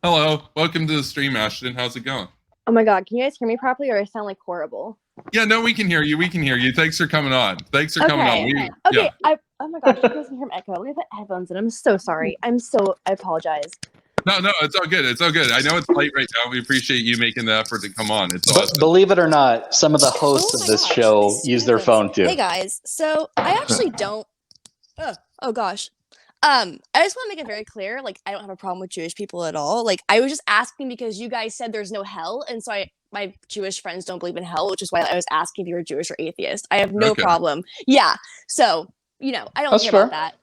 Hello, welcome to the stream, Ashton. How's it going? Oh my god, can you guys hear me properly or I sound like horrible? Yeah, no, we can hear you. We can hear you. Thanks for coming on. Thanks for coming on. Okay. Oh my gosh, you guys can hear my echo. Let me put headphones in. I'm so sorry. I apologize. No, it's all good. It's all good. I know it's late right now. We appreciate you making the effort to come on. It's But awesome. believe it or not, some of the hosts of this show use their phone too. Hey guys, so I actually don't. Oh gosh. I just want to make it very clear. Like, I don't have a problem with Jewish people at all. Like, I was just asking because you guys said there's no hell, and so my Jewish friends don't believe in hell, which is why I was asking if you were Jewish or atheist. I have no problem. Yeah. So I don't care about that.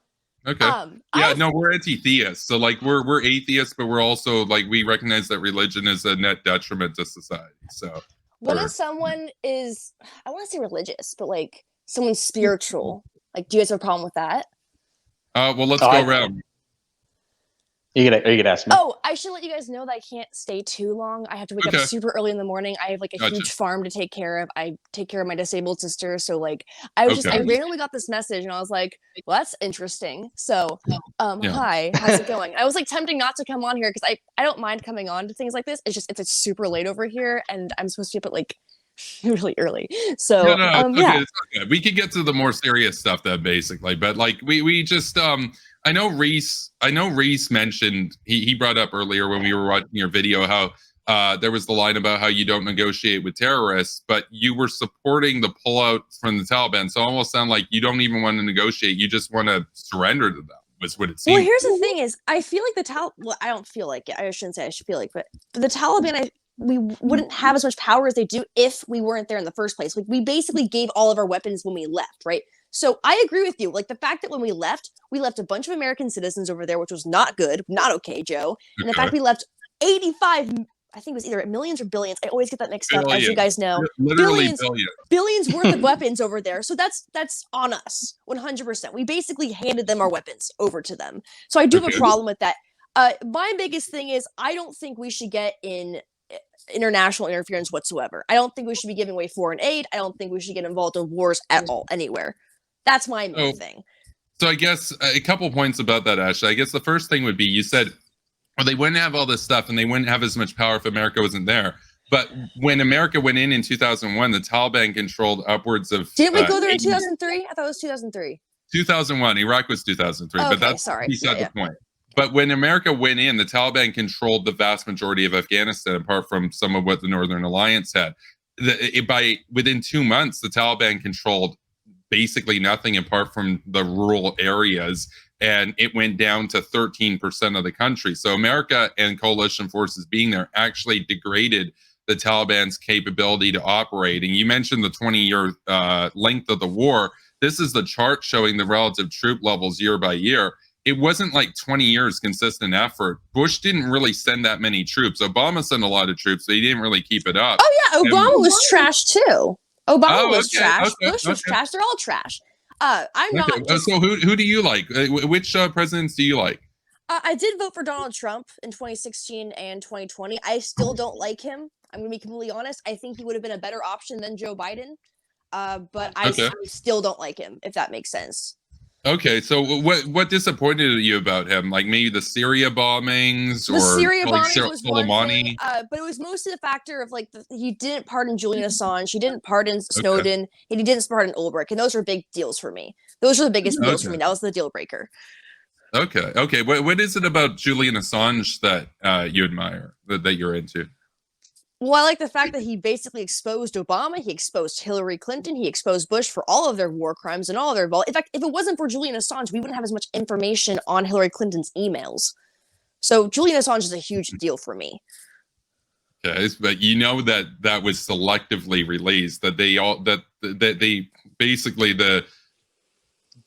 Okay. No, we're anti-theists. So like we're atheists, but we're also like we recognize that religion is a net detriment to society. So what if someone is, I want to say religious, but like someone spiritual? Like, do you guys have a problem with that? Well, let's go around. You could ask me. Oh, I should let you guys know that I can't stay too long. I have to wake up super early in the morning. I have like a huge farm to take care of. I take care of my disabled sister. So like I randomly got this message and I was like, well, that's interesting. So hi, how's it going? I was like tempting not to come on here because I don't mind coming on to things like this. It's super late over here and I'm supposed to be up at like really early. So it's okay. We could get to the more serious stuff then basically, but like we just I know Reese mentioned he brought up earlier when we were watching your video how there was the line about how you don't negotiate with terrorists, but you were supporting the pullout from the Taliban. So it almost sound like you don't even want to negotiate, you just want to surrender to them. Was what it seemed. Well, here's the thing is I feel like the Taliban, well, I don't feel like it. I shouldn't say I should feel like, but the Taliban, we wouldn't have as much power as they do if we weren't there in the first place. Like, we basically gave all of our weapons when we left, right? So I agree with you. Like, the fact that when we left a bunch of American citizens over there, which was not good, not okay, Joe. And the fact we left 85, I think it was either millions or billions. I always get that mixed up, as you guys know. Literally billions worth of weapons over there. So that's on us, 100%. We basically handed them our weapons over to them. So I do have a problem with that. My biggest thing is I don't think we should get in international interference whatsoever. I don't think we should be giving away foreign aid. I don't think we should get involved in wars at all, anywhere. That's my main thing. So I guess a couple points about that, Ashley. I guess the first thing would be you said, well, they wouldn't have all this stuff and they wouldn't have as much power if America wasn't there. But when America went in 2001, the Taliban controlled upwards of... Didn't we go there in 2003? I thought it was 2003. 2001. Iraq was 2003. Okay, but that's beside the point. But when America went in, the Taliban controlled the vast majority of Afghanistan, apart from some of what the Northern Alliance had. Within 2 months, the Taliban controlled basically nothing apart from the rural areas, and it went down to 13% of the country. So America and coalition forces being there actually degraded the Taliban's capability to operate. And you mentioned the 20-year length of the war. This is the chart showing the relative troop levels year by year. It wasn't like 20 years consistent effort. Bush didn't really send that many troops. Obama sent a lot of troops, but he didn't really keep it up. Oh yeah, Obama was trash too. Obama was trash. Bush was trash. They're all trash. I'm not. So who do you like? Which presidents do you like? I did vote for Donald Trump in 2016 and 2020. I still don't like him. I'm going to be completely honest. I think he would have been a better option than Joe Biden. But I still don't like him, if that makes sense. Okay, so what disappointed you about him? Like maybe the Syria bombings, the Syria bombings was one thing, but it was mostly the factor of like he didn't pardon Julian Assange, he didn't pardon Snowden, and he didn't pardon Ulbricht, and those are big deals for me. Those are the biggest deals for me. That was the deal breaker. Okay. What is it about Julian Assange that you admire, that you're into? Well, I like the fact that he basically exposed Obama, he exposed Hillary Clinton, he exposed Bush for all of their war crimes and all of their... In fact, if it wasn't for Julian Assange, we wouldn't have as much information on Hillary Clinton's emails. So Julian Assange is a huge deal for me. Okay, but you know that was selectively released, that they basically, the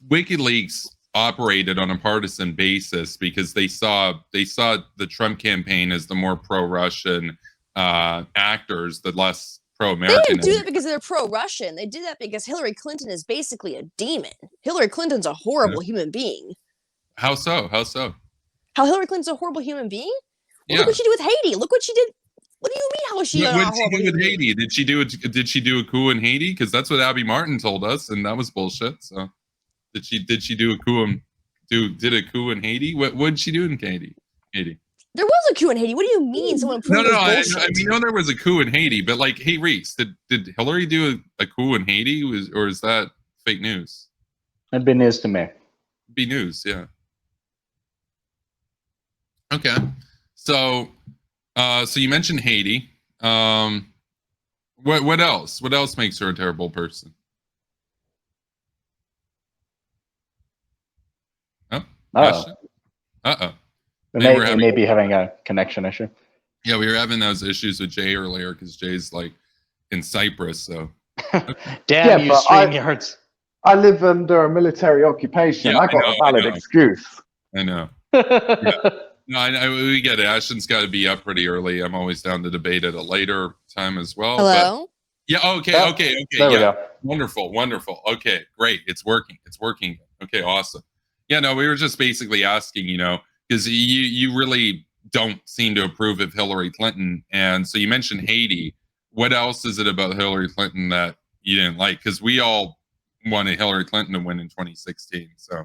WikiLeaks operated on a partisan basis because they saw the Trump campaign as the more pro-Russian actors, the less pro-American. They didn't do that because they're pro-Russian. They did that because Hillary Clinton is basically a demon. Hillary Clinton's a horrible human being. How so? How Hillary Clinton's a horrible human being? Well, look what she did with Haiti. Look what she did. What do you mean? How is she? What did she do with Haiti? Did she do a coup in Haiti? Because that's what Abby Martin told us, and that was bullshit. So, did she do a coup? Did a coup in Haiti? What did she do in Haiti? There was a coup in Haiti. What do you mean? Someone No, proved no, it was I bullshit. know there was a coup in Haiti, but like, hey, Reese, did Hillary do a coup in Haiti? Or is that fake news? It'd be news to me. Be news, yeah. Okay, so you mentioned Haiti. What else? What else makes her a terrible person? Oh, Ashton? Uh-oh. It may be having a connection issue. Yeah, we were having those issues with Jay earlier because Jay's like in Cyprus, so. Damn you, StreamYards. I live under a military occupation. Yeah, I got a valid excuse. I know. Yeah. No, we get it. Ashton's got to be up pretty early. I'm always down to debate at a later time as well. Hello? But yeah, okay. There we go. Wonderful. Okay, great. It's working. Okay, awesome. Yeah, no, we were just basically asking, because you really don't seem to approve of Hillary Clinton. And so you mentioned Haiti. What else is it about Hillary Clinton that you didn't like? Because we all wanted Hillary Clinton to win in 2016. So.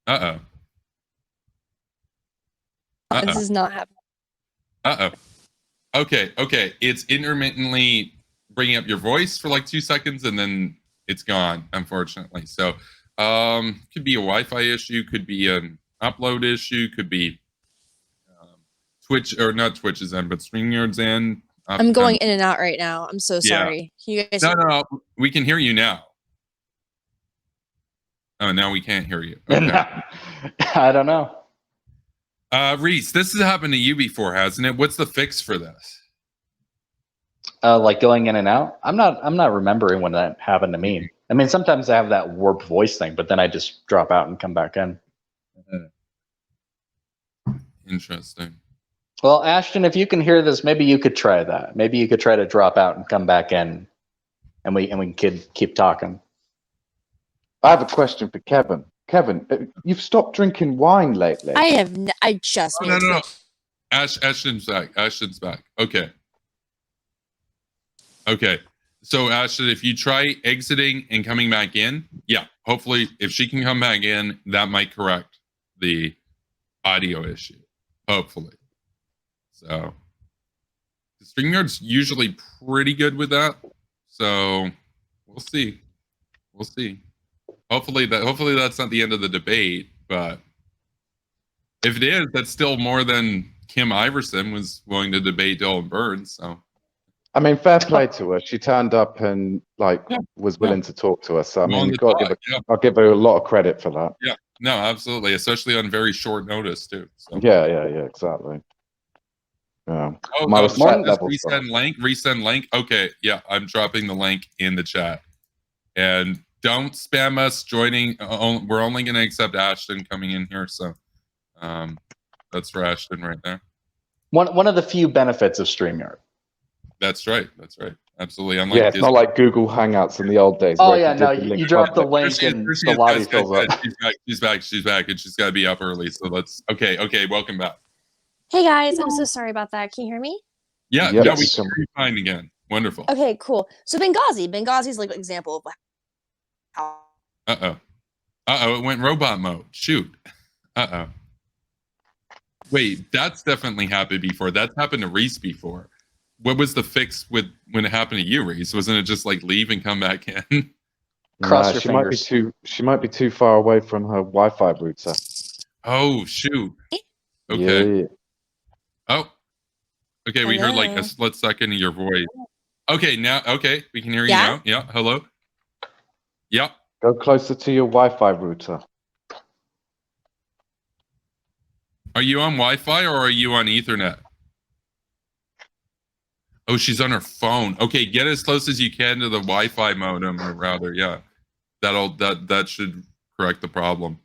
Uh-oh. This is not happening. Okay. It's intermittently bringing up your voice for like 2 seconds and then it's gone, unfortunately. So, could be a Wi-Fi issue, could be an upload issue, could be Twitch, or not Twitch's end, but StreamYard's end. I'm going in and out right now. I'm so sorry. Yeah. You guys No, we can hear you now. Oh, now we can't hear you. Okay. I don't know. Reese, this has happened to you before, hasn't it? What's the fix for this? Like going in and out? I'm not remembering when that happened to me. I mean, sometimes I have that warped voice thing, but then I just drop out and come back in. Interesting. Well, Ashton, if you can hear this, maybe you could try that. Maybe you could try to drop out and come back in, and we can keep talking. I have a question for Kevin. Kevin, you've stopped drinking wine lately. I have. I just. No. Ashton's back. Okay. So Ashton, if you try exiting and coming back in, yeah, hopefully, if she can come back in, that might correct the audio issue. Hopefully. So, StreamYard's usually pretty good with that. So, we'll see. Hopefully that's not the end of the debate, but if it is, that's still more than Kim Iverson was willing to debate Dylan Burns. So, I mean, fair play to her. She turned up and was willing to talk to us. So I mean, I'll give her a lot of credit for that. Yeah, no, absolutely, especially on very short notice too. So. Yeah, exactly. Yeah. Resend link. Okay, yeah, I'm dropping the link in the chat, and don't spam us joining. We're only going to accept Ashton coming in here, so that's for Ashton right there. One of the few benefits of StreamYard. That's right. Absolutely. Unlike it's not like Google Hangouts in the old days. Oh yeah, no, you drop the link and the lobby fills up. She's back, and she's got to be up early. So let's. Okay. Welcome back. Hey guys, I'm so sorry about that. Can you hear me? Yeah, we can hear you fine again. Wonderful. Okay, cool. So Benghazi's like an example of how. It went robot mode. Shoot. Wait, that's definitely happened before. That's happened to Reese before. What was the fix when it happened to you, Reese? Wasn't it just like leave and come back in? Cross your fingers. She might be too far away from her Wi-Fi router. Oh shoot. Okay. Yeah. Oh. Okay, we heard like a split second of your voice. Okay, we can hear you now. Yeah, hello. Yeah. Go closer to your Wi-Fi router. Are you on Wi-Fi or are you on Ethernet? Oh, she's on her phone. Okay, get as close as you can to the Wi-Fi modem or router. Yeah, that should correct the problem.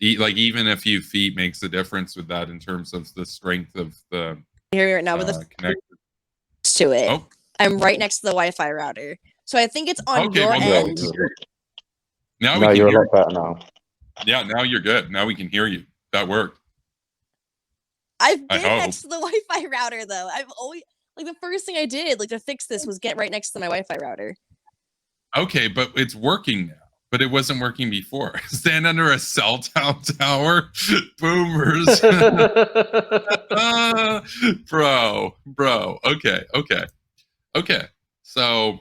Even a few feet makes a difference with that in terms of the strength of the. Here right now with the connector to it. Oh. I'm right next to the Wi-Fi router, so I think it's on your end. Now you're a lot better now. Yeah, now you're good. Now we can hear you. That worked. I've been next to the Wi-Fi router though. I've always the first thing I did to fix this was get right next to my Wi-Fi router. Okay, but it's working now. But it wasn't working before. Stand under a cell tower, boomers. Bro. Okay. So,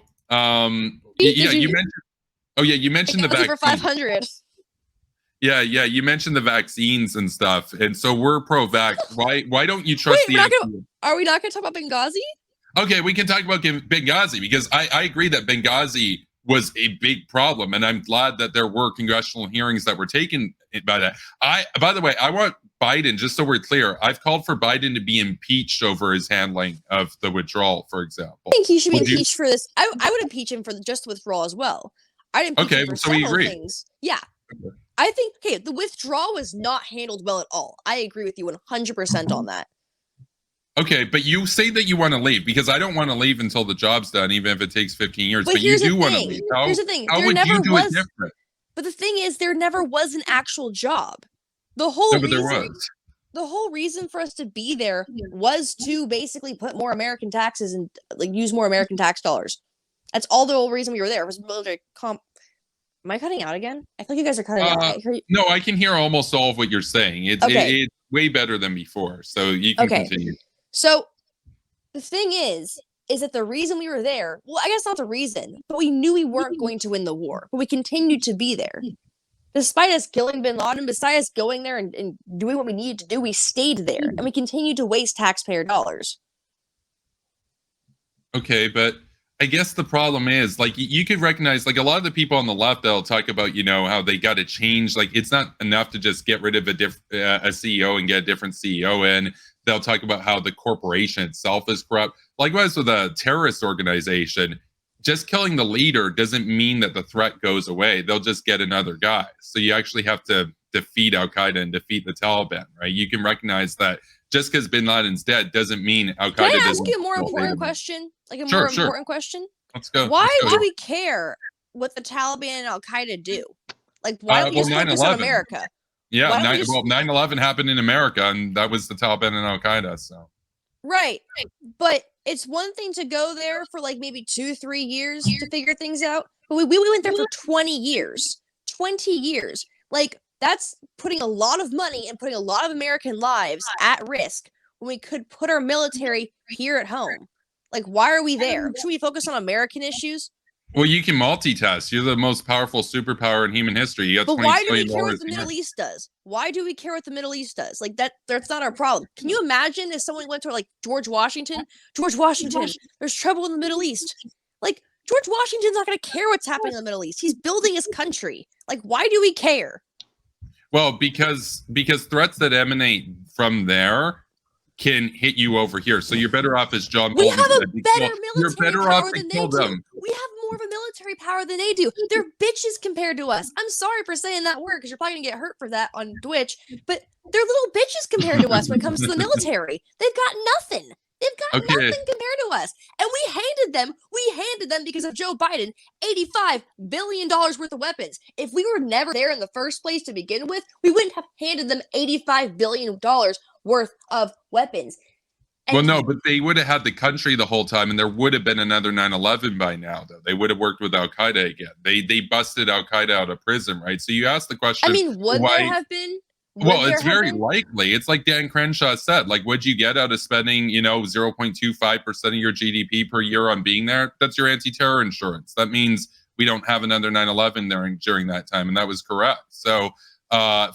you mentioned. Oh yeah, you mentioned the vaccine for 500. Yeah, you mentioned the vaccines and stuff, and so we're pro-vax. Why don't you trust the? Are we not going to talk about Benghazi? Okay, we can talk about Benghazi because I agree that Benghazi was a big problem, and I'm glad that there were congressional hearings that were taken by that. By the way, I want Biden, just so we're clear, I've called for Biden to be impeached over his handling of the withdrawal, for example. I think he should be impeached for this. I would impeach him for just the withdrawal as well. I'd impeach him for several things. Yeah. Okay. I think, the withdrawal was not handled well at all. I agree with you 100% on that. Okay, but you say that you want to leave because I don't want to leave until the job's done, even if it takes 15 years. But you do want to leave. Here's the thing. How would you do it different? But the thing is, there never was an actual job. The whole reason for us to be there was to basically put more American taxes and use more American tax dollars. That's all the whole reason we were there was military comp. Am I cutting out again? I think you guys are cutting out. No, I can hear almost all of what you're saying. It's way better than before. So you can continue. So the thing is that the reason we were there, well, I guess not the reason, but we knew we weren't going to win the war, but we continued to be there. Despite us killing bin Laden, despite us going there and doing what we needed to do, we stayed there and we continued to waste taxpayer dollars. Okay, but I guess the problem is, you could recognize, a lot of the people on the left, they'll talk about, how they got to change. It's not enough to just get rid of a CEO and get a different CEO in. They'll talk about how the corporation itself is corrupt. Likewise with a terrorist organization, just killing the leader doesn't mean that the threat goes away. They'll just get another guy. So you actually have to defeat Al-Qaeda and defeat the Taliban, right? You can recognize that just because bin Laden's dead doesn't mean Al-Qaeda doesn't. Can I ask you a more important question? Important question? Let's go. Why do we care what the Taliban and Al-Qaeda do? Why don't we just focus on America? Yeah, 9/11 happened in America, and that was the Taliban and Al-Qaeda. So, right, but it's one thing to go there for maybe 2-3 years to figure things out, but we went there for 20 years. 20 years, that's putting a lot of money and putting a lot of American lives at risk when we could put our military here at home. Why are we there? Should we focus on American issues? Well, you can multitask. You're the most powerful superpower in human history. You got but why do we care what the Middle East does? Why do we care what the Middle East does? That's not our problem. Can you imagine if someone went to George Washington? George Washington, there's trouble in the Middle East. George Washington's not going to care what's happening in the Middle East. He's building his country. Why do we care? Well, because threats that emanate from there can hit you over here. So you're better off as John Bolton said. We have a better military power than they do. We have more of a military power than they do. They're bitches compared to us. I'm sorry for saying that word because you're probably going to get hurt for that on Twitch, but they're little bitches compared to us when it comes to the military. They've got nothing. They've got nothing compared to us. And we handed them because of Joe Biden, $85 billion worth of weapons. If we were never there in the first place to begin with, we wouldn't have handed them $85 billion worth of weapons. And well, no, but they would have had the country the whole time, and there would have been another 9/11 by now, though. They would have worked with Al-Qaeda again. They busted Al-Qaeda out of prison, right? So you asked the question, would there have been? Well, it's very likely. It's like Dan Crenshaw said, what'd you get out of spending, 0.25% of your GDP per year on being there? That's your anti-terror insurance. That means we don't have another 9/11 during that time. And that was correct. So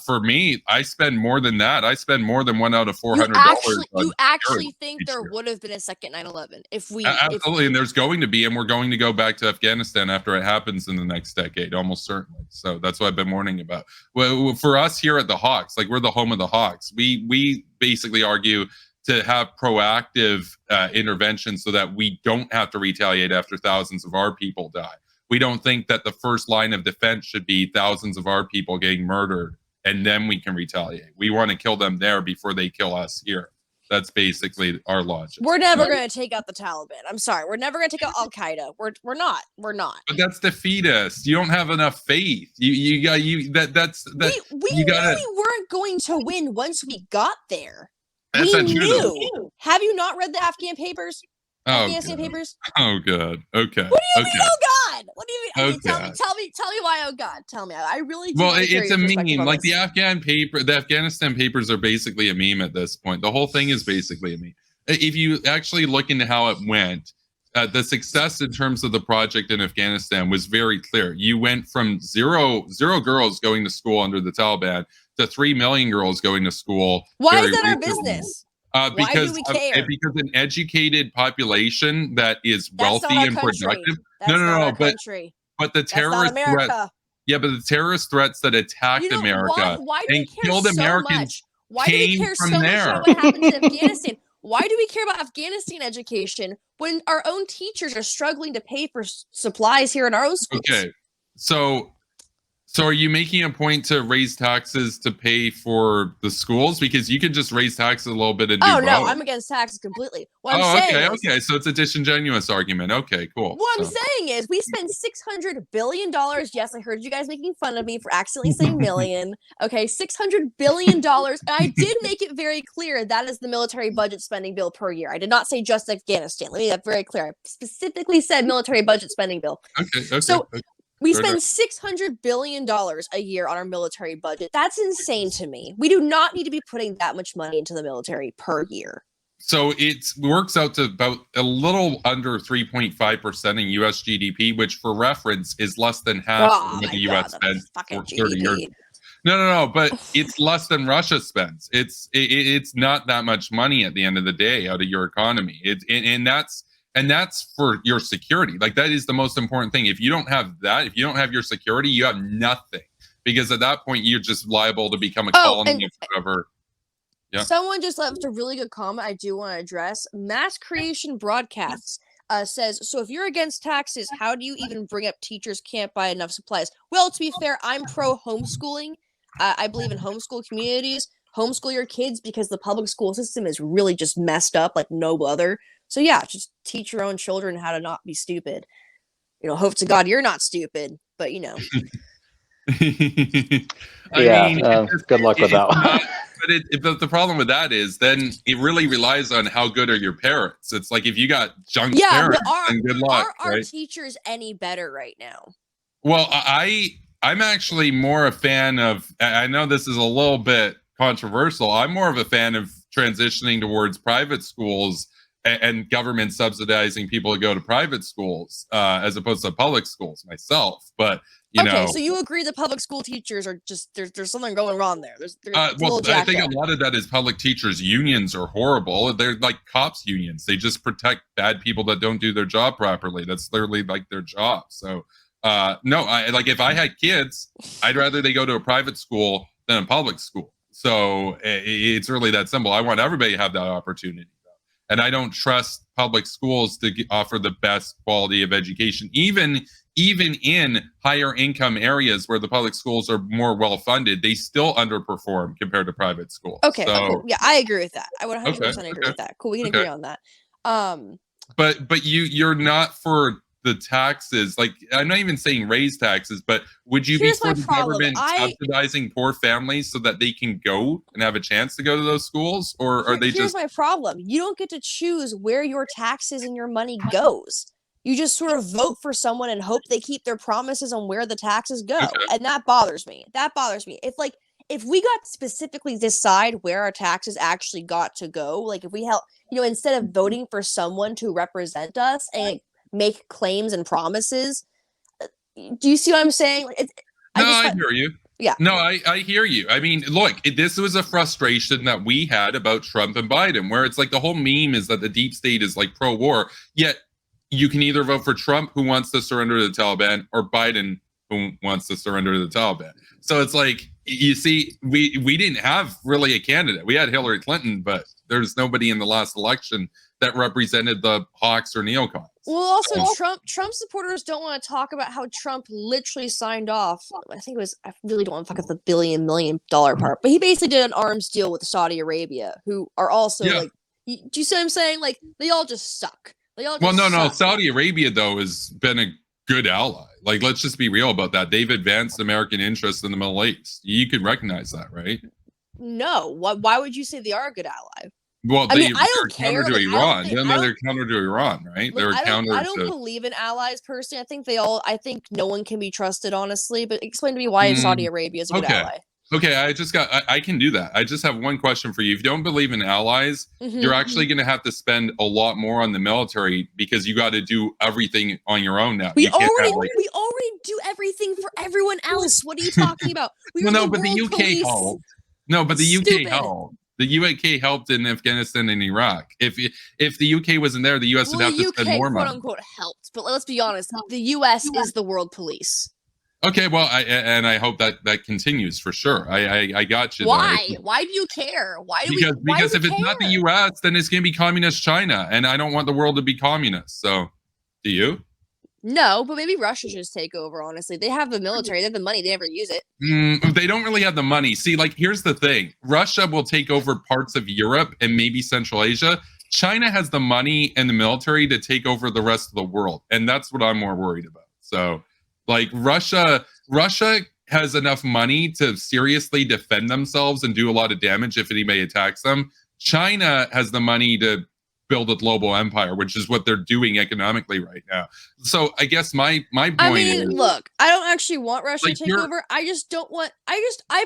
for me, I spend more than that. I spend more than $1 out of $400. You actually think there would have been a second 9/11 if we absolutely, and there's going to be, and we're going to go back to Afghanistan after it happens in the next decade, almost certainly. So that's what I've been warning about. Well, for us here at the Hawks, we're the home of the Hawks. We basically argue to have proactive intervention so that we don't have to retaliate after thousands of our people die. We don't think that the first line of defense should be thousands of our people getting murdered and then we can retaliate. We want to kill them there before they kill us here. That's basically our logic. We're never going to take out the Taliban. I'm sorry. We're never going to take out Al-Qaeda. We're not. But that's defeatist. You don't have enough faith. We knew we weren't going to win once we got there. That's we knew. Have you not read the Afghan papers? Afghanistan God. papers. Oh God. Okay. What do you okay. mean? Oh God! What do you mean? Okay, Okay. tell me why. Oh God! Tell me. I really do Well, want to hear it's your a perspective meme. on Like this. the Afghanistan papers are basically a meme at this point. The whole thing is basically a meme. If you actually look into how it went, the success in terms of the project in Afghanistan was very clear. You went from zero girls going to school under the Taliban to 3 million girls going to school. Why very is that our recently. business? Because Why do we care? Because an educated population that is That's not wealthy our and country. productive. That's not our country. But the That's not terrorist threat. America. Yeah, but the terrorist threats that attacked You know, America why do we and care killed so Americans much? Why do we came care from so much there. about what happened in Afghanistan? Why do we care about Afghanistan education when our own teachers are struggling to pay for supplies here in our own schools? Okay, so are you making a point to raise taxes to pay for the schools? Because you can just raise taxes a little bit and do Oh no, both. I'm against taxes completely. What I'm saying is, okay. So it's a disingenuous argument. Okay, cool. What I'm saying is, we spend $600 billion. Yes, I heard you guys making fun of me for accidentally saying million. Okay, $600 billion. And I did make it very clear that is the military budget spending bill per year. I did not say just Afghanistan. Let me make that very clear. I specifically said military budget spending bill. Okay. So we spend $600 billion a year on our military budget. That's insane to me. We do not need to be putting that much money into the military per year. So it works out to about a little under 3.5% in US GDP, which for reference is less than half of what the US spends for 30 years. No, but it's less than Russia spends. It's not that much money at the end of the day out of your economy. And that's for your security. Like, that is the most important thing. If you don't have that, if you don't have your security, you have nothing. Because at that point, you're just liable to become a colony of whatever. Yeah. Someone just left a really good comment I do want to address. Mass Creation Broadcasts says, so if you're against taxes, how do you even bring up teachers can't buy enough supplies? Well, to be fair, I'm pro homeschooling. I believe in homeschool communities. Homeschool your kids because the public school system is really just messed up like no other. So yeah, just teach your own children how to not be stupid. You know, hope to God you're not stupid, but you know. Good luck with that one. But the problem with that is then it really relies on how good are your parents. It's like if you got junk parents, then good luck. Are right? teachers any better right now? Well, I'm actually more a fan of, I know this is a little bit controversial. I'm more of a fan of transitioning towards private schools and government subsidizing people to go to private schools as opposed to public schools myself. But you know, so you agree the public school teachers are just there's something going wrong there. Well, I think a lot of that is public teachers unions are horrible. They're like cops unions. They just protect bad people that don't do their job properly. That's literally like their job. So no, if I had kids, I'd rather they go to a private school than a public school. So it's really that simple. I want everybody to have that opportunity. And I don't trust public schools to offer the best quality of education, even in higher income areas where the public schools are more well funded. They still underperform compared to private schools. Okay, so, cool. Yeah, I agree with that. I would 100% agree with that. Cool, we can agree on that. But you're not for the taxes. Like, I'm not even saying raise taxes, but would you be for the government subsidizing poor families so that they can go and have a chance to go to those schools? Or are they Here's my problem. You don't get to choose where your taxes and your money goes. You just sort of vote for someone and hope they keep their promises on where the taxes go. Okay. And that bothers me. If we got to specifically decide where our taxes actually got to go, like if we help, instead of voting for someone to represent us and make claims and promises. Do you see what I'm saying? I hear you. Yeah. No, I hear you. I mean, look, this was a frustration that we had about Trump and Biden, where it's like the whole meme is that the deep state is like pro-war, yet you can either vote for Trump, who wants to surrender to the Taliban, or Biden, who wants to surrender to the Taliban. So it's like, you see, we didn't have really a candidate. We had Hillary Clinton, but there's nobody in the last election that represented the hawks or neocons. Well, also Trump supporters don't want to talk about how Trump literally signed off. I really don't want to talk about the $1 million part, but he basically did an arms deal with Saudi Arabia, who are also like, do you see what I'm saying? Like, they all just suck. No. Saudi Arabia, though, has been a good ally. Like, let's just be real about that. They've advanced American interests in the Middle East. You could recognize that, right? No. Why would you say they are a good ally? Well, I mean, I they're don't counter care. to Like, I don't Iran. think- You I know, don't- they're counter to Iran, right? Like, They're counter I don't to. believe in allies personally. I think no one can be trusted, honestly. But explain to me why Saudi Arabia is a good Okay. ally. Okay, I can do that. I just have one question for you. If you don't believe in allies, you're actually going to have to spend a lot more on the military because you got to do everything on your own now. We You can't already have, like, we already do everything for everyone else. What are you talking about? We well, are no, the but the world UK police. helped. No, but the UK Stupid. helped. The UK helped in Afghanistan and Iraq. If the UK wasn't there, the US would have to spend more quote money. unquote helped, but let's be honest, the US is the world police. Okay, well, I hope that continues for sure. I got you. Why? There. Why do you care? Because if it's not the US, then it's going to be communist China, and I don't want the world to be communist. So, do you? No, but maybe Russia should just take over. Honestly, they have the military, they have the money, they never use it. They don't really have the money. See, like, here's the thing: Russia will take over parts of Europe and maybe Central Asia. China has the money and the military to take over the rest of the world, and that's what I'm more worried about. So, like, Russia has enough money to seriously defend themselves and do a lot of damage if anybody attacks them. China has the money to build a global empire, which is what they're doing economically right now. So I guess my point is, look, I don't actually want Russia like, to take over. I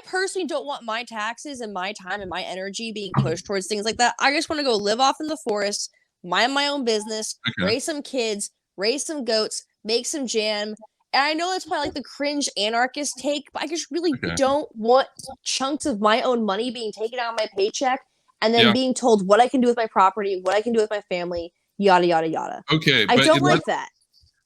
personally don't want my taxes and my time and my energy being pushed towards things like that. I just want to go live off in the forest, mind my own business, raise some kids, raise some goats, make some jam. And I know that's probably like the cringe anarchist take, but I just really don't want chunks of my own money being taken out of my paycheck and then being told what I can do with my property, what I can do with my family, yada, yada, yada. Okay. I don't like that.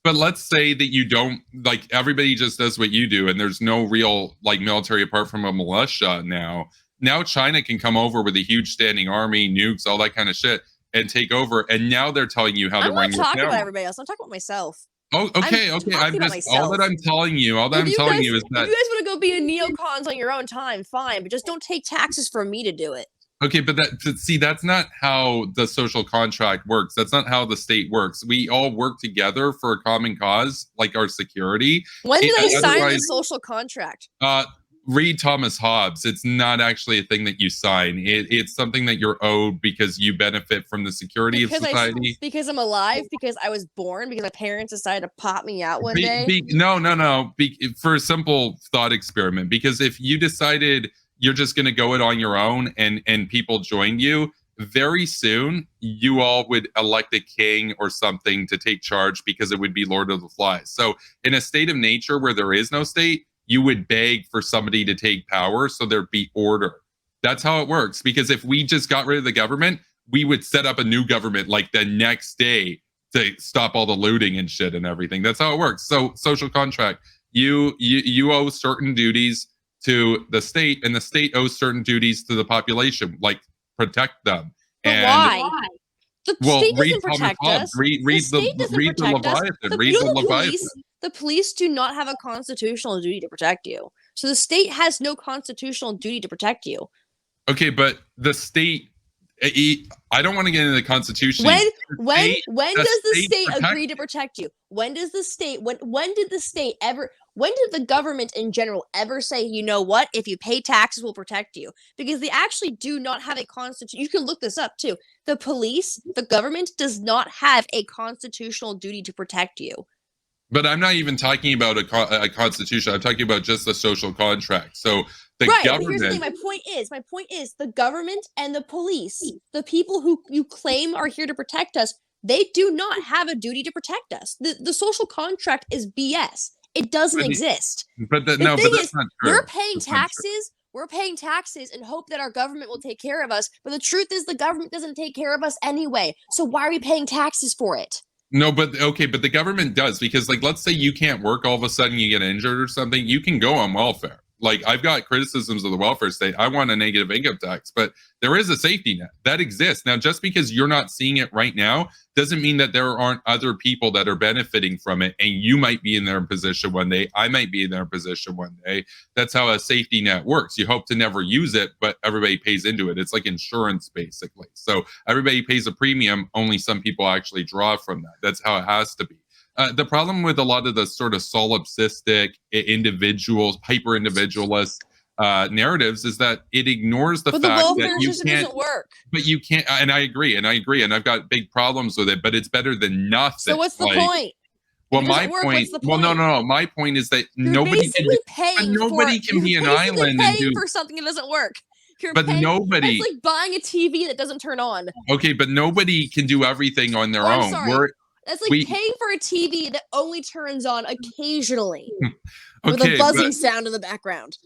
But let's say that you don't, like, everybody just does what you do and there's no real, like, military apart from a militia now. Now China can come over with a huge standing army, nukes, all that kind of shit, and take over. And now they're telling you how to run your family. I'm not talking about everybody else. I'm talking about myself. Oh, okay. I'm just, all that I'm telling you is that if you guys want to go be a neocons on your own time, fine, but just don't take taxes from me to do it. Okay, but that's not how the social contract works. That's not how the state works. We all work together for a common cause, like our security. When do they sign the social contract? Read Thomas Hobbes. It's not actually a thing that you sign. It's something that you're owed because you benefit from the security of society. Because I'm alive, because I was born, because my parents decided to pop me out one day. No. For a simple thought experiment, because if you decided you're just going to go it on your own and people joined you, very soon you all would elect a king or something to take charge because it would be Lord of the Flies. So in a state of nature where there is no state, you would beg for somebody to take power so there'd be order. That's how it works. Because if we just got rid of the government, we would set up a new government like the next day to stop all the looting and shit and everything. That's how it works. So social contract, you owe certain duties to the state, and the state owes certain duties to the population, like protect them. But and why? The state doesn't protect us. Read the Leviathan. Read the Leviathan. The police do not have a constitutional duty to protect you. So the state has no constitutional duty to protect you. Okay, but the state, I don't want to get into the Constitution. When does the state agree to protect you? When did the government in general ever say, you know what, if you pay taxes, we'll protect you? Because they actually do not have a constitution. You can look this up too. The police, the government does not have a constitutional duty to protect you. But I'm not even talking about a constitution. I'm talking about just a social contract. So the government. But here's the thing. My point is the government and the police, the people who you claim are here to protect us, they do not have a duty to protect us. The social contract is BS. It doesn't exist. But that's not true. We're paying taxes. We're paying taxes and hope that our government will take care of us. But the truth is the government doesn't take care of us anyway. So why are we paying taxes for it? No, but the government does, because, like, let's say you can't work, all of a sudden you get injured or something, you can go on welfare. Like, I've got criticisms of the welfare state. I want a negative income tax, but there is a safety net that exists. Now, just because you're not seeing it right now doesn't mean that there aren't other people that are benefiting from it, and you might be in their position one day. I might be in their position one day. That's how a safety net works. You hope to never use it, but everybody pays into it. It's like insurance, basically. So everybody pays a premium. Only some people actually draw from that. That's how it has to be. The problem with a lot of the sort of solipsistic individuals, hyper-individualists, narratives is that it ignores the But fact the that welfare you system can't. doesn't work. But you can't, and I agree, and I've got big problems with it. But it's better than nothing. So what's the point? Well, If it my doesn't work, point. what's the Well, point? no. My point is that You're nobody can. basically But paying nobody for, can be you're an basically island and paying do. for something that doesn't work. You're But paying, nobody. That's like buying a TV that doesn't turn on. Okay, but nobody can do everything on their Oh, I'm own. sorry. That's like paying for a TV that only turns on occasionally with a buzzing sound in the background.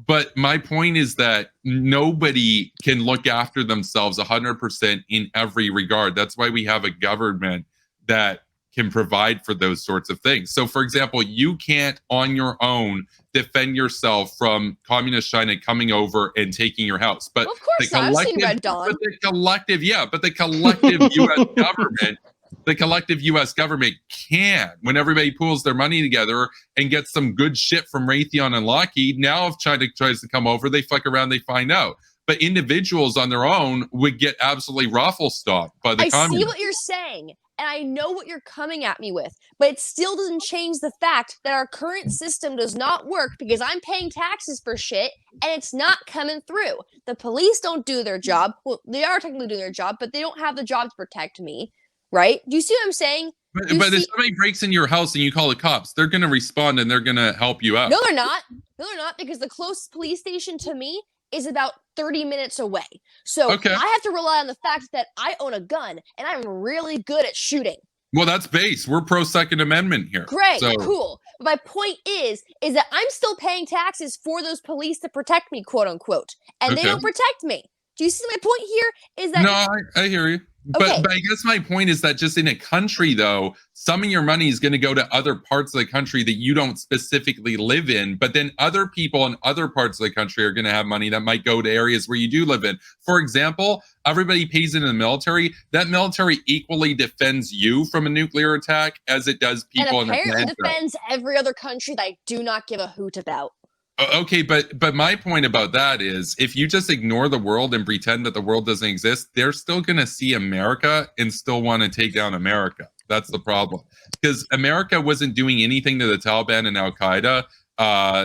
But my point is that nobody can look after themselves 100% in every regard. That's why we have a government that can provide for those sorts of things. So, for example, you can't on your own defend yourself from communist China coming over and taking your house. But well, of course not. I've seen Red Dawn. But the collective U.S. government. The collective U.S. government can, when everybody pools their money together and gets some good shit from Raytheon and Lockheed. Now, if China tries to come over, they fuck around, they find out. But individuals on their own would get absolutely raffle stomped by the communists. I see what you're saying, and I know what you're coming at me with, but it still doesn't change the fact that our current system does not work because I'm paying taxes for shit and it's not coming through. The police don't do their job. Well, they are technically doing their job, but they don't have the job to protect me. Right? Do you see what I'm saying? But if somebody breaks into your house and you call the cops, they're going to respond and they're going to help you out. No, they're not. No, they're not, because the closest police station to me is about 30 minutes away. So I have to rely on the fact that I own a gun and I'm really good at shooting. Well, that's base. We're pro Second Amendment here. Great, cool. But my point is that I'm still paying taxes for those police to protect me, quote unquote, and they don't protect me. Do you see my point here? Is that no? I hear you. But I guess my point is that just in a country, though, some of your money is going to go to other parts of the country that you don't specifically live in. But then other people in other parts of the country are going to have money that might go to areas where you do live in. For example, everybody pays into the military. That military equally defends you from a nuclear attack as it does people in the planet. And apparently defends every other country that I do not give a hoot about. Okay, but my point about that is if you just ignore the world and pretend that the world doesn't exist, they're still going to see America and still want to take down America. That's the problem. Because America wasn't doing anything to the Taliban and Al-Qaeda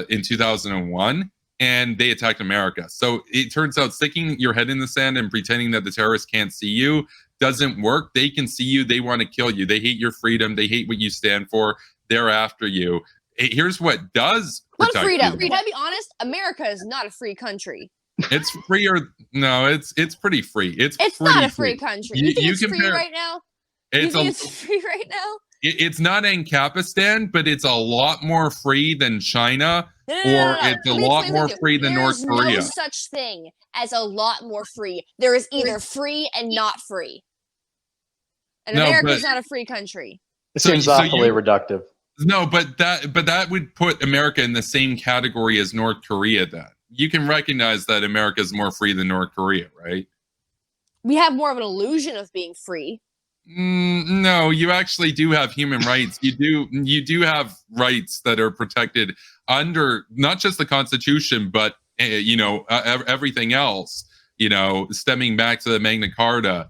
in 2001, and they attacked America. So it turns out sticking your head in the sand and pretending that the terrorists can't see you doesn't work. They can see you. They want to kill you. They hate your freedom. They hate what you stand for. They're after you. Here's what does protect freedom. You. Can I be honest? America is not a free country. It's free or no? It's pretty free. It's not a free country. You think it's free right now? It's free right now? It's not Ancapistan, but it's a lot more free than China, it's a lot more free than North Korea. There's no such thing as a lot more free. There is either free and not free. And America's not a free country. It seems awfully reductive. No, but that would put America in the same category as North Korea then. You can recognize that America is more free than North Korea, right? We have more of an illusion of being free. No, you actually do have human rights. You do have rights that are protected under not just the Constitution, but everything else. Stemming back to the Magna Carta.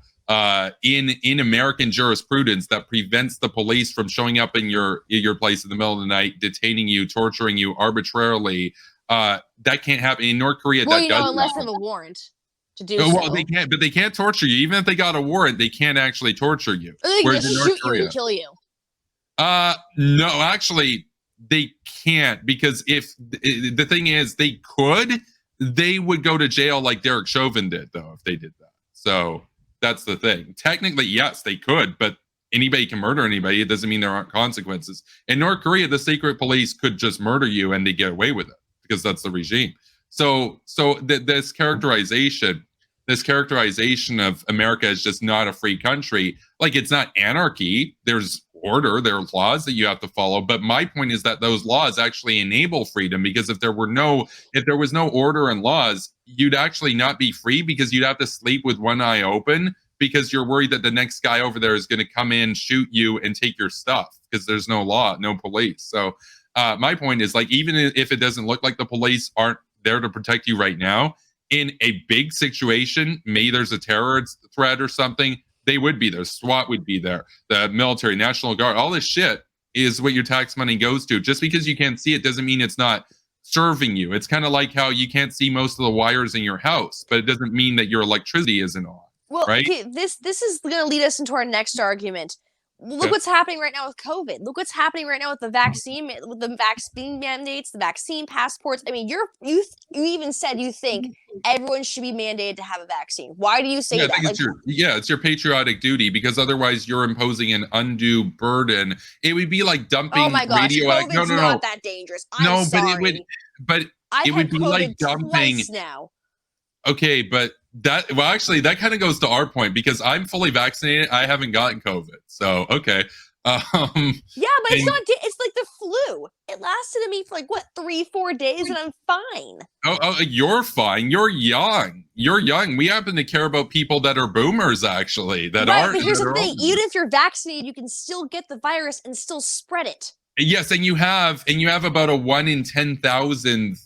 In American jurisprudence that prevents the police from showing up in your place in the middle of the night, detaining you, torturing you arbitrarily. That can't happen in North Korea. Well, unless they have a warrant to do so. Well, they can't torture you. Even if they got a warrant, they can't actually torture you. They can just shoot you and kill you. No, actually, they can't, because if the thing is, they would go to jail like Derek Chauvin did, though, if they did that. So. That's the thing. Technically, yes, they could, but anybody can murder anybody. It doesn't mean there aren't consequences. In North Korea, the secret police could just murder you and they get away with it because that's the regime. So this characterization of America as just not a free country, like it's not anarchy. There's order, there are laws that you have to follow. But my point is that those laws actually enable freedom, because if there was no order and laws, you'd actually not be free, because you'd have to sleep with one eye open because you're worried that the next guy over there is going to come in, shoot you, and take your stuff because there's no law, no police. So my point is, like, even if it doesn't look like the police aren't there to protect you right now, in a big situation, maybe there's a terror threat or something, they would be there. SWAT would be there. The military, National Guard, all this shit is what your tax money goes to. Just because you can't see it doesn't mean it's not serving you. It's kind of like how you can't see most of the wires in your house, but it doesn't mean that your electricity isn't on. Well, right? okay, this is going to lead us into our next argument. Look what's happening right now with COVID. Look what's happening right now with the vaccine mandates, the vaccine passports. I mean, you even said you think everyone should be mandated to have a vaccine. Why do you say that? I think it's your patriotic duty, because otherwise you're imposing an undue burden. It would be like dumping oh my gosh, radioactive. COVID's not that dangerous. I'm sorry. But it would be COVID like dumping twice now. Okay, but that kind of goes to our point, because I'm fully vaccinated. I haven't gotten COVID, so okay. Yeah, but it's not. It's like the flu. It lasted in me for 3-4 days, and I'm fine. Oh, you're fine. You're young. We happen to care about people that are boomers, actually. That aren't. But here's the thing: even if you're vaccinated, you can still get the virus and still spread it. Yes, and you have about a 1 in 10,000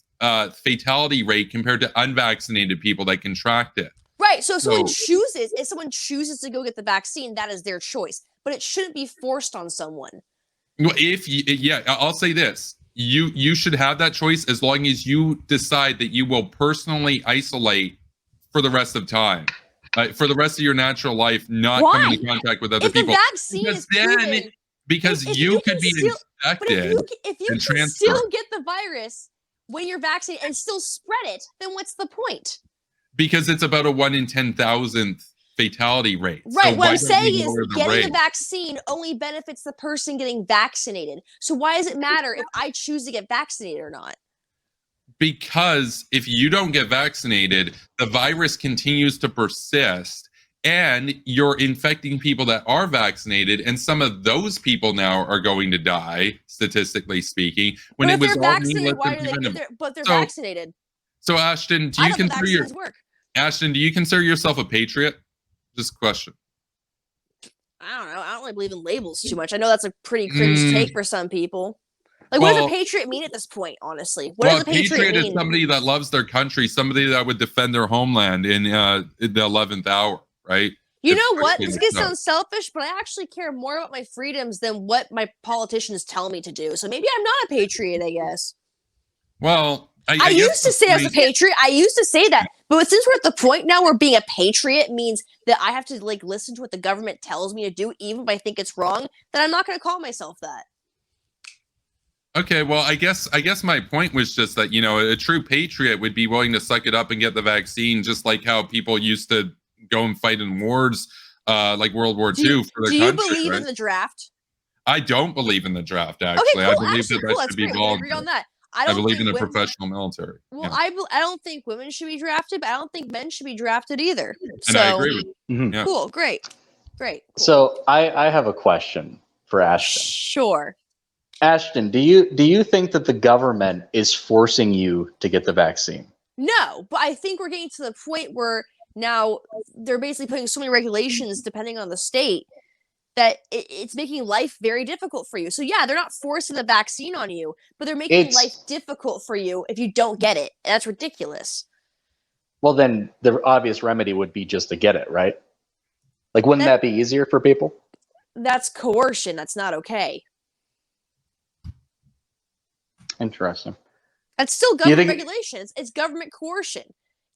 fatality rate compared to unvaccinated people that contract it. Right. So if someone chooses to go get the vaccine, that is their choice. But it shouldn't be forced on someone. Well, I'll say this. You should have that choice as long as you decide that you will personally isolate for the rest of time. For the rest of your natural life, not come into contact with other people. The vaccine is proven, because you could be infected. If you can still get the virus when you're vaccinated and still spread it, then what's the point? Because it's about a 1 in 10,000 fatality rate. Right. So what I'm saying is getting the vaccine only benefits the person getting vaccinated. So why does it matter if I choose to get vaccinated or not? Because if you don't get vaccinated, the virus continues to persist, and you're infecting people that are vaccinated, and some of those people now are going to die, statistically speaking. When but it was they're all vaccinated, why are they? But they're vaccinated. So Ashton, do you consider yourself a patriot? Just a question. I don't know. I don't really believe in labels too much. I know that's a pretty cringe take for some people. What does a patriot mean at this point, honestly? What does a patriot mean? Is somebody that loves their country, somebody that would defend their homeland in the 11th hour, right? You know what? This gets sound selfish, but I actually care more about my freedoms than what my politicians tell me to do. So maybe I'm not a patriot, I guess. Well, I used to say I was a patriot. I used to say that. But since we're at the point now where being a patriot means that I have to listen to what the government tells me to do, even if I think it's wrong, then I'm not going to call myself that. Okay, well, I guess my point was just that, a true patriot would be willing to suck it up and get the vaccine, just like how people used to go and fight in wars like World War II for their country. Do you believe in the draft? I don't believe in the draft, actually. Okay, cool. I believe that should be voluntary. On that. I believe in the professional military. Well, yeah. I don't think women should be drafted, but I don't think men should be drafted either. And I agree with you. Mm-hmm. Yeah. Cool, great. Cool. So I have a question for Ashton. Sure. Ashton, do you think that the government is forcing you to get the vaccine? No, but I think we're getting to the point where now they're basically putting so many regulations depending on the state that it's making life very difficult for you. So yeah, they're not forcing the vaccine on you, but they're making life difficult for you if you don't get it. And that's ridiculous. Well, then the obvious remedy would be just to get it, right? Wouldn't that be easier for people? That's coercion. That's not okay. Interesting. That's still government regulations. It's government coercion.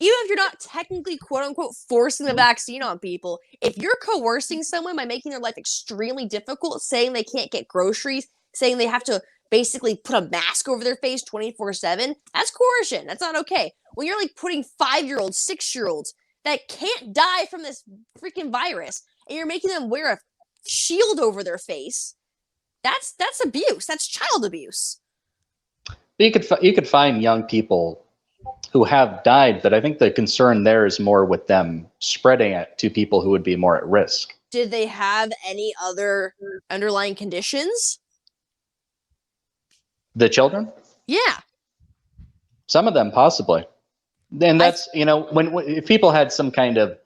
Even if you're not technically, quote unquote, forcing the vaccine on people, if you're coercing someone by making their life extremely difficult, saying they can't get groceries, saying they have to basically put a mask over their face 24/7, that's coercion. That's not okay. When you're putting 5-year-olds, 6-year-olds that can't die from this freaking virus, and you're making them wear a shield over their face, that's abuse. That's child abuse. You could find young people who have died, but I think the concern there is more with them spreading it to people who would be more at risk. Did they have any other underlying conditions? The children? Yeah. Some of them possibly. And that's, when if people had some kind of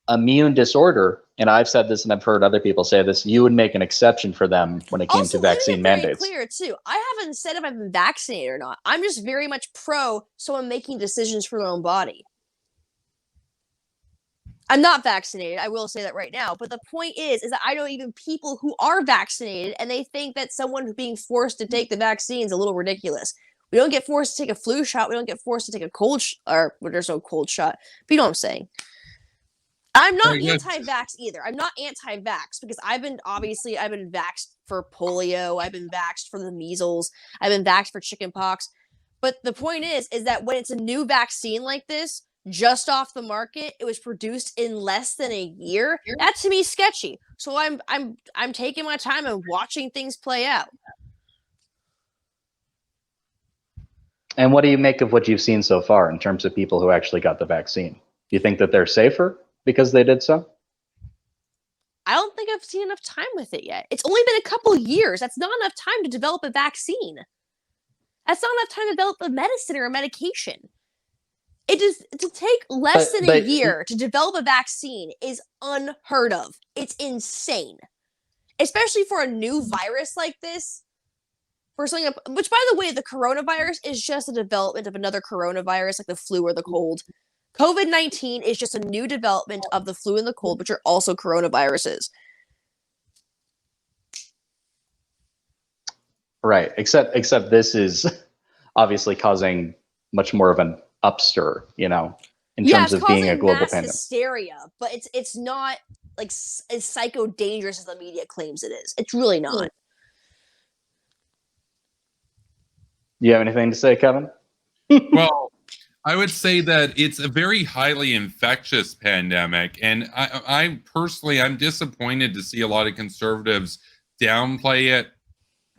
immune disorder, and I've said this and I've heard other people say this, you would make an exception for them when it came to vaccine mandates. Clear too. I haven't said if I've been vaccinated or not. I'm just very much pro someone making decisions for their own body. I'm not vaccinated. I will say that right now. But the point is that I know even people who are vaccinated and they think that someone being forced to take the vaccine is a little ridiculous. We don't get forced to take a flu shot. We don't get forced to take a cold or there's no cold shot. But you know what I'm saying. I'm not anti-vax either. I'm not anti-vax because I've been vaxxed for polio. I've been vaxxed for the measles. I've been vaxxed for chickenpox. But the point is that when it's a new vaccine like this, just off the market, it was produced in less than a year. That to me is sketchy. So I'm taking my time and watching things play out. And what do you make of what you've seen so far in terms of people who actually got the vaccine? Do you think that they're safer because they did so? I don't think I've seen enough time with it yet. It's only been a couple years. That's not enough time to develop a vaccine. That's not enough time to develop a medicine or a medication. It is to take less than a year to develop a vaccine is unheard of. It's insane, especially for a new virus like this. For something, which by the way, the coronavirus is just a development of another coronavirus, like the flu or the cold. COVID-19 is just a new development of the flu and the cold, which are also coronaviruses. Right. Except this is obviously causing much more of an upstir, in terms of being a global pandemic. Hysteria, but it's not like as psycho dangerous as the media claims it is. It's really not. You have anything to say, Kevin? Well, I would say that it's a very highly infectious pandemic, and I personally, I'm disappointed to see a lot of conservatives downplay it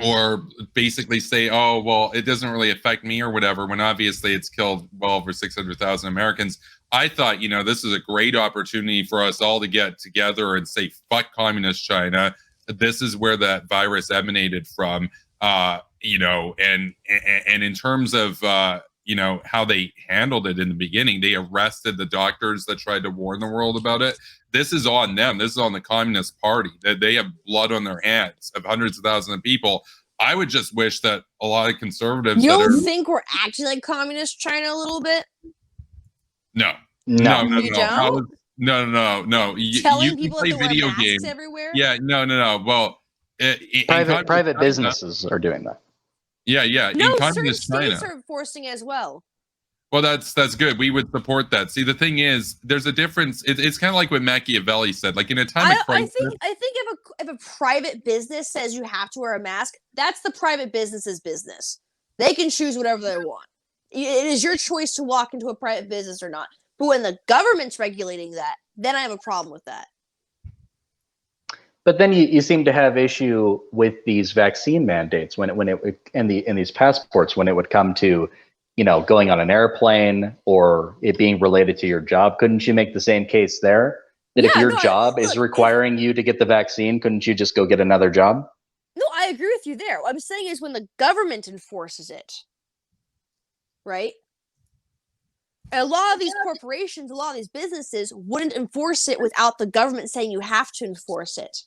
or basically say, oh, well, it doesn't really affect me or whatever, when obviously it's killed well over 600,000 Americans. I thought, this is a great opportunity for us all to get together and say, fuck communist China. This is where that virus emanated from, and in terms of, how they handled it in the beginning, they arrested the doctors that tried to warn the world about it. This is on them. This is on the Communist Party. That they have blood on their hands of hundreds of thousands of people. I would just wish that a lot of conservatives. You don't think we're acting like communist China a little bit? No. You don't? No. Telling people that they wear masks everywhere? Yeah, no. Well, private businesses are doing that. Yeah. No, certain states are enforcing as well. Well, that's good. We would support that. See, the thing is, there's a difference. It's kind of like what Machiavelli said. Like in a time of crisis, I think if a private business says you have to wear a mask, that's the private business's business. They can choose whatever they want. It is your choice to walk into a private business or not. But when the government's regulating that, then I have a problem with that. But then you seem to have issue with these vaccine mandates in these passports when it would come to, going on an airplane or it being related to your job. Couldn't you make the same case there? That if your job is requiring you to get the vaccine, couldn't you just go get another job? No, I agree with you there. What I'm saying is when the government enforces it, right? And a lot of these corporations, a lot of these businesses wouldn't enforce it without the government saying you have to enforce it.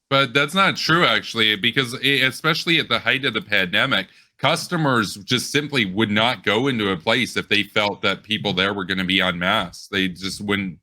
But that's not true, actually, because especially at the height of the pandemic, customers just simply would not go into a place if they felt that people there were going to be unmasked. They just wouldn't.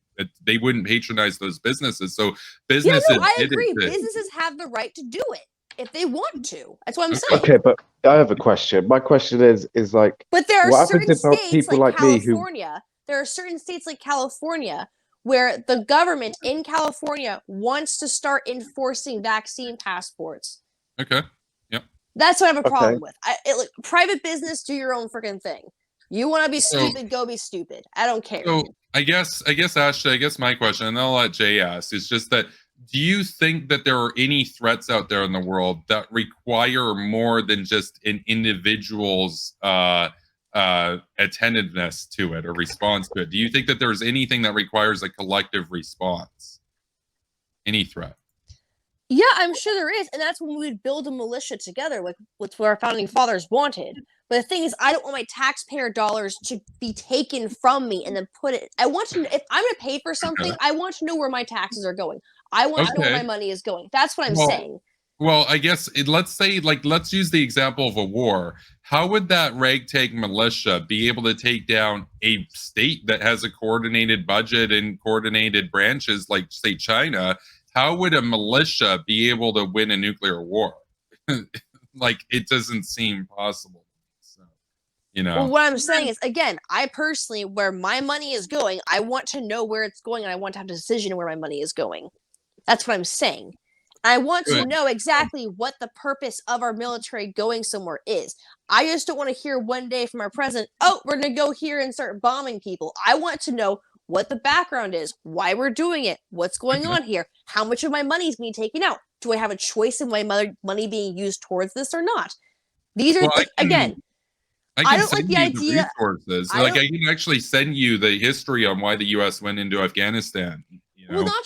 They wouldn't patronize those businesses. So businesses. Yeah, no, I agree. Businesses have the right to do it if they want to. That's what I'm saying. Okay, but I have a question. My question is like. But there are certain states like California. There are certain states like California where the government in California wants to start enforcing vaccine passports. Okay. Yep. That's what I have a problem with. Private business, do your own freaking thing. You want to be stupid, go be stupid. I don't care. So I guess, Ashley, I guess my question, and I'll let Jay ask, is just that, do you think that there are any threats out there in the world that require more than just an individual's attentiveness to it or response to it? Do you think that there's anything that requires a collective response? Any threat? Yeah, I'm sure there is, and that's when we would build a militia together, like what our founding fathers wanted. But the thing is, I don't want my taxpayer dollars to be taken from me and then put it. I want to. If I'm going to pay for something, I want to know where my taxes are going. I want to know where my money is going. That's what I'm saying. Well, I guess let's use the example of a war. How would that ragtag militia be able to take down a state that has a coordinated budget and coordinated branches, like say China? How would a militia be able to win a nuclear war? like it doesn't seem possible. So, you know. Well, what I'm saying is, again, I personally, where my money is going, I want to know where it's going, and I want to have a decision where my money is going. That's what I'm saying. I want to know exactly what the purpose of our military going somewhere is. I just don't want to hear one day from our president, oh, we're going to go here and start bombing people. I want to know what the background is, why we're doing it, what's going on here, how much of my money is being taken out. Do I have a choice in my money being used towards this or not? These are, again, I don't like the idea. Resources. I can actually send you the history on why the U.S. went into Afghanistan. Well, not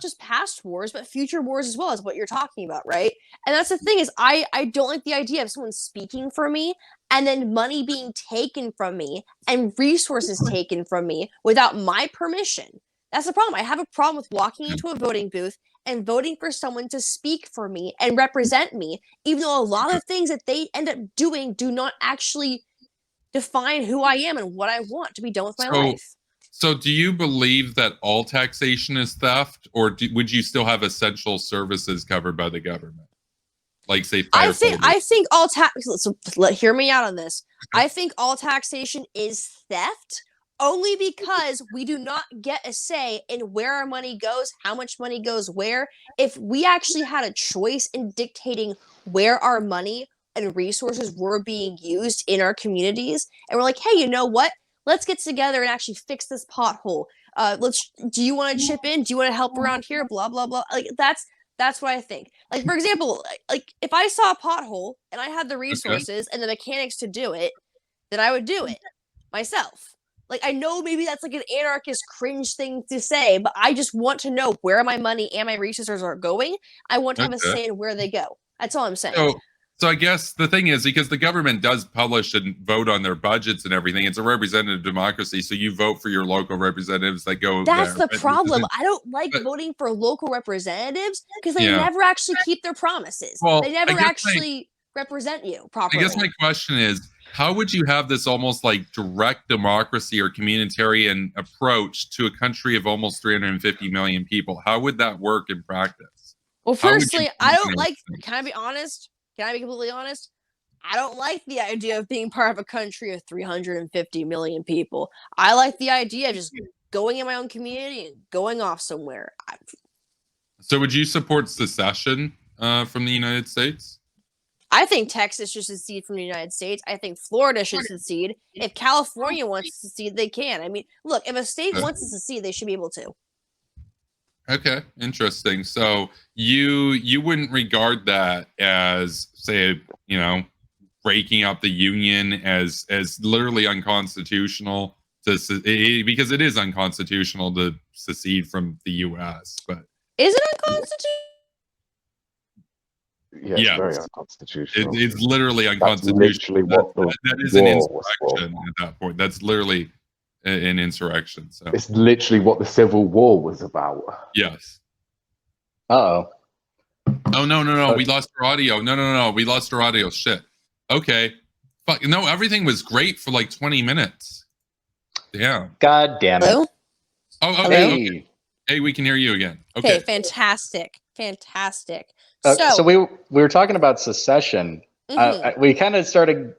just past wars, but future wars as well, is what you're talking about, right? And that's the thing is, I don't like the idea of someone speaking for me and then money being taken from me and resources taken from me without my permission. That's the problem. I have a problem with walking into a voting booth and voting for someone to speak for me and represent me, even though a lot of things that they end up doing do not actually define who I am and what I want to be done with my life. So do you believe that all taxation is theft, or would you still have essential services covered by the government? Like, say, I think all tax. So hear me out on this. I think all taxation is theft only because we do not get a say in where our money goes, how much money goes where. If we actually had a choice in dictating where our money and resources were being used in our communities, and we're like, hey, you know what? Let's get together and actually fix this pothole. Do you want to chip in? Do you want to help around here? Blah, blah, blah. Like, that's what I think. Like, for example, like if I saw a pothole and I had the resources and the mechanics to do it, then I would do it myself. Like, I know maybe that's like an anarchist cringe thing to say, but I just want to know where my money and my resources are going. I want to have a say in where they go. That's all I'm saying. So I guess the thing is, because the government does publish and vote on their budgets and everything, it's a representative democracy. So you vote for your local representatives that go there. That's the problem. I don't like voting for local representatives because they never actually keep their promises. Well, they never actually represent you properly. I guess my question is, how would you have this almost like direct democracy or communitarian approach to a country of almost 350 million people? How would that work in practice? Well, firstly, I don't like, can I be honest? Can I be completely honest? I don't like the idea of being part of a country of 350 million people. I like the idea of just going in my own community and going off somewhere. So would you support secession from the United States? I think Texas should secede from the United States. I think Florida should secede. If California wants to secede, they can. I mean, look, if a state wants to secede, they should be able to. Okay, interesting. So you wouldn't regard that as, say, breaking up the union as literally unconstitutional because it is unconstitutional to secede from the U.S. But is it unconstitutional? Yeah, it's very unconstitutional. It's literally unconstitutional. That is an insurrection at that point. That's literally an insurrection. So it's literally what the Civil War was about. Yes. Oh no, we lost our audio. No, we lost our audio. Shit. Okay. Fuck no, everything was great for like 20 minutes. Damn. God damn it. Hello? Oh, okay. Okay. Hey, we can hear you again. Okay, fantastic. So we were talking about secession. We kind of started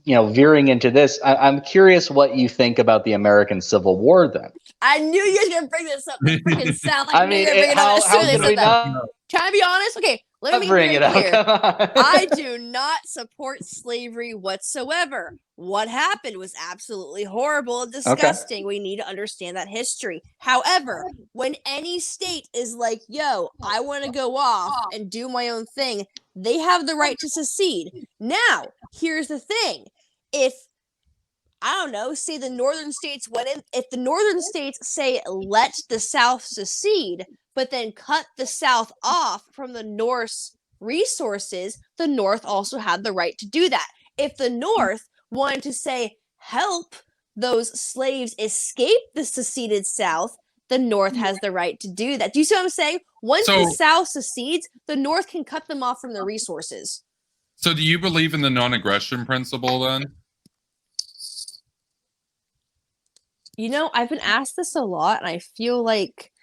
veering into this. I'm curious what you think about the American Civil War then. I knew you were going to bring this up. It freaking sound like you were bringing it up as soon as they said that. Can I be honest? Okay, let me bring it up. I do not support slavery whatsoever. What happened was absolutely horrible and disgusting. Okay. We need to understand that history. However, when any state is like, yo, I want to go off and do my own thing, they have the right to secede. Now, here's the thing. If, I don't know, say the northern states went in, if the northern states say, let the South secede, but then cut the South off from the North's resources, the North also had the right to do that. If the North wanted to say, help those slaves escape the seceded South, the North has the right to do that. Do you see what I'm saying? Once the South secedes, the North can cut them off from their resources. So do you believe in the non-aggression principle then? I've been asked this a lot, and I feel like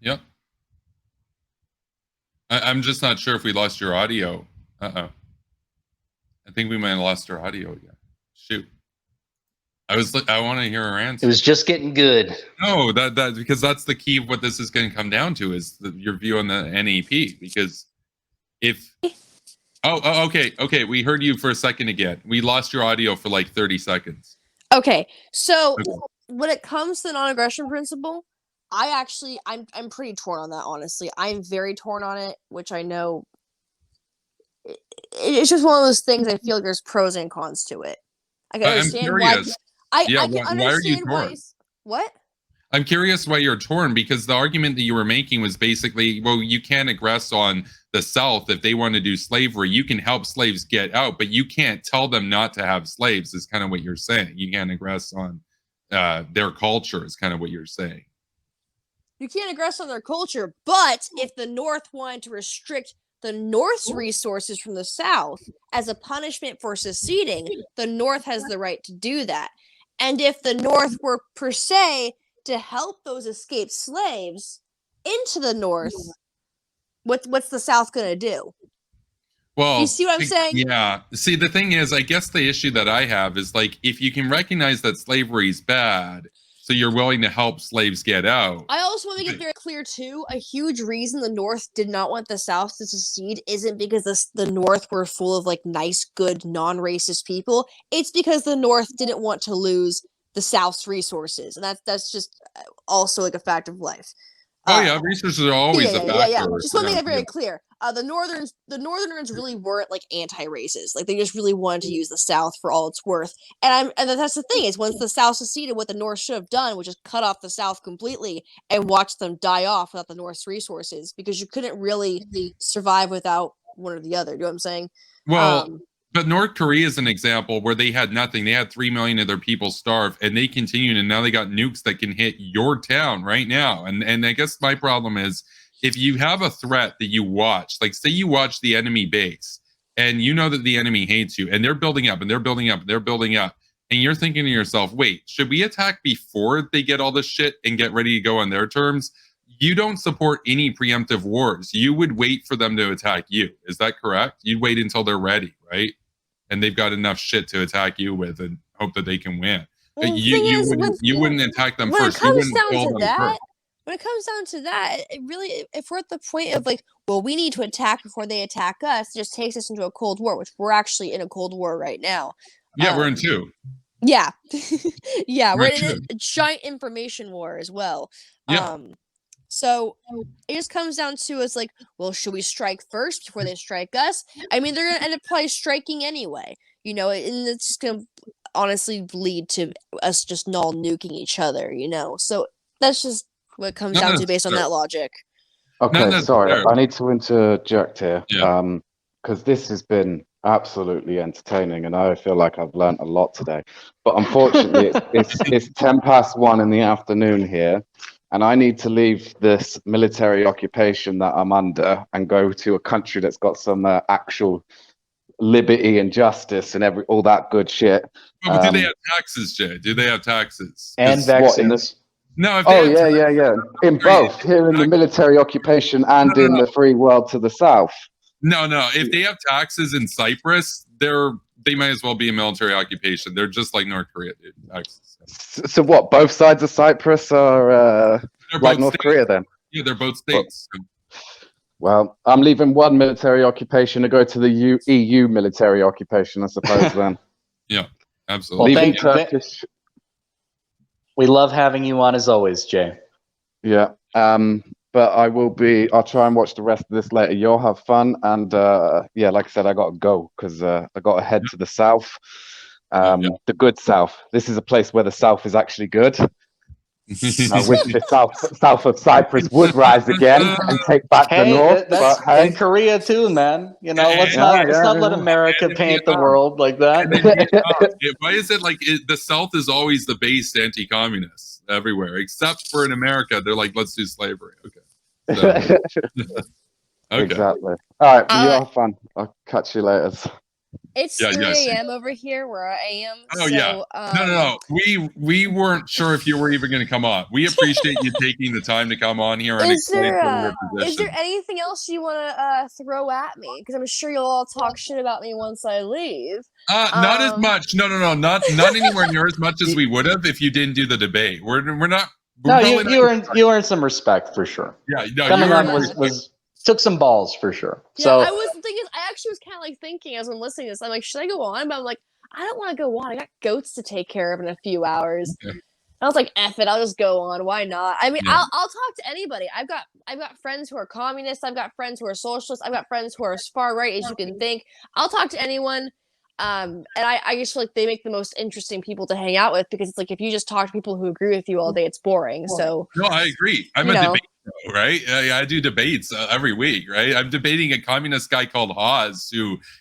Yep. I'm just not sure if we lost your audio. I think we might have lost our audio again. Shoot. I want to hear her answer. It was just getting good. No, that because that's the key of what this is going to come down to is your view on the NEP. Because if okay, we heard you for a second again. We lost your audio for like 30 seconds. Okay, so when it comes to the non-aggression principle, I'm pretty torn on that. Honestly, I'm very torn on it, which I know it's just one of those things. I feel like there's pros and cons to it. I can understand why. I can understand why are you torn? What? I'm curious why you're torn, because the argument that you were making was basically, well, you can't aggress on the South if they want to do slavery. You can help slaves get out, but you can't tell them not to have slaves, is kind of what you're saying. You can't aggress on their culture, is kind of what you're saying. You can't aggress on their culture, but if the North wanted to restrict the North's resources from the South as a punishment for seceding, the North has the right to do that. And if the North were, per se, to help those escaped slaves into the North, what's the South going to do? Well, you see what I'm saying? Yeah. See, the thing is, I guess the issue that I have is, like, if you can recognize that slavery is bad, so you're willing to help slaves get out. I also want to make it very clear, too, a huge reason the North did not want the South to secede isn't because the North were full of, like, nice, good, non-racist people. It's because the North didn't want to lose the South's resources. And that's just also, like, a fact of life. Oh, yeah, resources are always a factor. Yeah. Just want to make it very clear. The Northerners really weren't, like, anti-racist. Like, they just really wanted to use the South for all it's worth. And that's the thing, is once the South seceded, what the North should have done was just cut off the South completely and watch them die off without the North's resources, because you couldn't really survive without one or the other. You know what I'm saying? Well, but North Korea is an example where they had nothing. They had 3 million of their people starve, and they continued, and now they got nukes that can hit your town right now. And I guess my problem is, if you have a threat that you watch, like say you watch the enemy base, and you know that the enemy hates you, and they're building up, and they're building up, and they're building up, and you're thinking to yourself, wait, should we attack before they get all this shit and get ready to go on their terms? You don't support any preemptive wars. You would wait for them to attack you. Is that correct? You'd wait until they're ready, right? And they've got enough shit to attack you with and hope that they can win. Well, you wouldn't attack them first. When it comes down to that, it really, if we're at the point of like, well, we need to attack before they attack us, it just takes us into a Cold War, which we're actually in a Cold War right now. Yeah, we're in two. Yeah. Yeah, we're in a giant information war as well. Yeah. So it just comes down to, it's like, well, should we strike first before they strike us? I mean, they're going to end up probably striking anyway, you know, and it's just going to honestly lead to us just null nuking each other, you know? So that's just what it comes down to based on that logic. Okay, sorry, I need to interject here, because this has been absolutely entertaining, and I feel like I've learned a lot today. But unfortunately, it's 10 past 1 in the afternoon here, and I need to leave this military occupation that I'm under and go to a country that's got some actual liberty and justice and all that good shit. But do they have taxes, Jay? Do they have taxes? And vaccines? No. Yeah. In both, here in the military occupation and in the free world to the south. No. If they have taxes in Cyprus, they might as well be a military occupation. They're just like North Korea, dude. Taxes. So what? Both sides of Cyprus are like North Korea then? Yeah, they're both states. Well, I'm leaving one military occupation to go to the EU military occupation, I suppose. Then. Yeah, absolutely. Well, we love having you on as always, Jay. Yeah. But I'll try and watch the rest of this later. You'll have fun. And yeah, like I said, I got to go because I got to head to the south, the good south. This is a place where the south is actually good. I wish the south of Cyprus would rise again and take back the north. That's in Korea too, man. You know, let's not let America paint the world like that. Why is it like the South is always the base anti-communists everywhere, except for in America? They're like, let's do slavery. Okay. So, okay. Exactly. All right. You have fun. I'll catch you later. It's 3 a.m. over here where I am. Oh, yeah. No. We weren't sure if you were even going to come on. We appreciate you taking the time to come on here. Is there anything else you want to throw at me? Because I'm sure you'll all talk shit about me once I leave. Not as much. No. Not anywhere near as much as we would have if you didn't do the debate. We're not. No, you earned some respect for sure. Yeah, no, coming on was took some balls for sure. Yeah, so I was thinking. I actually was kind of like thinking as I'm listening to this. I'm like, should I go on? But I'm like, I don't want to go on. I got goats to take care of in a few hours. Okay. I was like, F it, I'll just go on. Why not? I mean, I'll talk to anybody. I've got friends who are communists. I've got friends who are socialists. I've got friends who are as far right as you can think. I'll talk to anyone. And I just feel like they make the most interesting people to hang out with, because it's like if you just talk to people who agree with you all day, it's boring. So no, I agree. I'm a debate pro, right? I do debates every week, right? I'm debating a communist guy called Haas,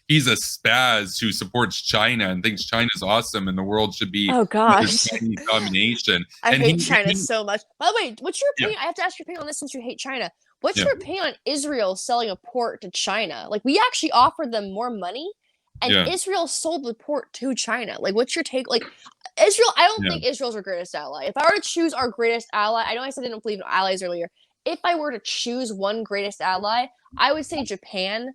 he's a spaz who supports China and thinks China's awesome and the world should be Chinese domination. I hate China so much. By the way, what's your opinion? I have to ask your opinion on this since you hate China. What's your opinion on Israel selling a port to China? Like, we actually offered them more money. And Israel sold the port to China. Like, what's your take? Like, Israel, I don't think Israel's our greatest ally. If I were to choose our greatest ally, I know I said I didn't believe in allies earlier. If I were to choose one greatest ally, I would say Japan,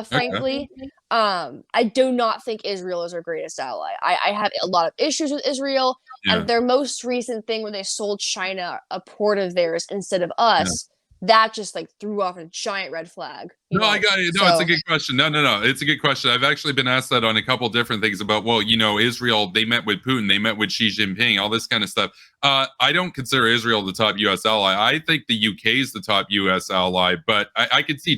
frankly. I do not think Israel is our greatest ally. I have a lot of issues with Israel. And their most recent thing when they sold China a port of theirs instead of us, that just like threw off a giant red flag. I got it. No, it's a good question. No. It's a good question. I've actually been asked that on a couple different things about, well, Israel, they met with Putin, they met with Xi Jinping, all this kind of stuff. I don't consider Israel the top U.S. ally. I think the UK is the top U.S. ally, but I could see